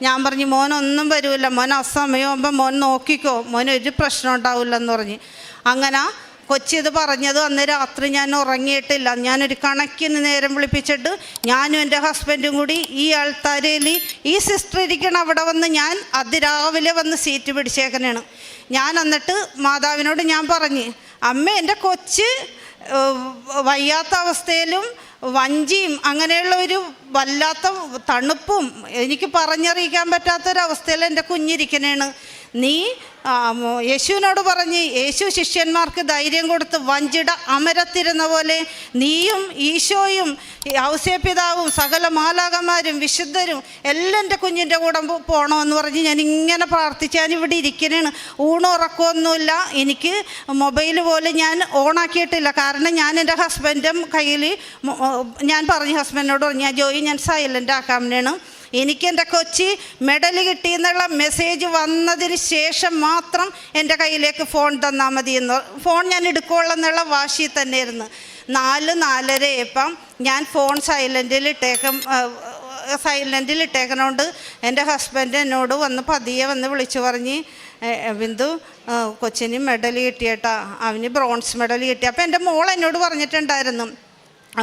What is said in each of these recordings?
ഞാൻ പറഞ്ഞു മോനൊന്നും വരില്ല, മോൻ അസമയമാകുമ്പോൾ മോൻ നോക്കിക്കോ, മോനൊരു പ്രശ്നം ഉണ്ടാവില്ലെന്ന് പറഞ്ഞ്. അങ്ങനെ കൊച്ചിത് പറഞ്ഞത് അന്ന് രാത്രി ഞാൻ ഉറങ്ങിയിട്ടില്ല. ഞാനൊരു കണക്കിന് നേരം വിളിപ്പിച്ചിട്ട് ഞാനും എൻ്റെ ഹസ്ബൻഡും കൂടി ഈ ആൾത്താരയിൽ ഈ സിസ്റ്റർ ഇരിക്കണം അവിടെ വന്ന് ഞാൻ അതിരാവിലെ വന്ന് സീറ്റ് പിടിച്ചേക്കനാണ്. ഞാൻ എന്നിട്ട് മാതാവിനോട് ഞാൻ പറഞ്ഞ്, അമ്മ എൻ്റെ കൊച്ച് വയ്യാത്ത അവസ്ഥയിലും വഞ്ചിയും അങ്ങനെയുള്ള ഒരു വല്ലാത്ത തണുപ്പും എനിക്ക് പറഞ്ഞറിയിക്കാൻ പറ്റാത്തൊരവസ്ഥയിൽ എൻ്റെ കുഞ്ഞിരിക്കണേണ്. നീ യേശുവിനോട് പറഞ്ഞ് യേശു ശിഷ്യന്മാർക്ക് ധൈര്യം കൊടുത്ത് വഞ്ചിട അമരത്തിരുന്ന പോലെ നീയും ഈശോയും ഔസേപിതാവും സകല മാലാകന്മാരും വിശുദ്ധരും എല്ലാം എൻ്റെ കുഞ്ഞിൻ്റെ കൂടെ പോകണമെന്ന് പറഞ്ഞ് ഞാൻ ഇങ്ങനെ പ്രാർത്ഥിച്ച് ഞാനിവിടെ ഇരിക്കണേണ്. ഊണുറക്കമൊന്നുമില്ല. എനിക്ക് മൊബൈൽ പോലും ഞാൻ ഓണാക്കിയിട്ടില്ല. കാരണം ഞാൻ എൻ്റെ ഹസ്ബൻഡും കയ്യിൽ ഞാൻ പറഞ്ഞു, ഹസ്ബൻഡിനോട് പറഞ്ഞു, ജോയി ഞാൻ സൈലൻ്റ് ആക്കാമെന്നാണ്. എനിക്ക് എൻ്റെ കൊച്ചി മെഡൽ കിട്ടിയെന്നുള്ള മെസ്സേജ് വന്നതിന് ശേഷം മാത്രം എൻ്റെ കയ്യിലേക്ക് ഫോൺ തന്നാൽ മതി എന്ന്. ഫോൺ ഞാൻ എടുക്കുകയുള്ളെന്നുള്ള വാശി തന്നെയായിരുന്നു. 4-4:30 ഞാൻ ഫോൺ സൈലൻറ്റിൽ ഇട്ടേക്കണോണ്ട് എൻ്റെ ഹസ്ബൻഡ് എന്നോട് പതിയെ വന്ന് വിളിച്ചു പറഞ്ഞ്, ബിന്ദു കൊച്ചിന് മെഡൽ കിട്ടിയേട്ടാ, അവന് ബ്രോൺസ് മെഡൽ കിട്ടി. അപ്പോൾ എൻ്റെ മോൾ എന്നോട് പറഞ്ഞിട്ടുണ്ടായിരുന്നു,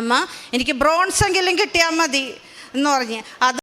അമ്മ എനിക്ക് ബ്രോൺസ് എങ്കിലും കിട്ടിയാൽ മതി എന്ന് പറഞ്ഞ്. അത്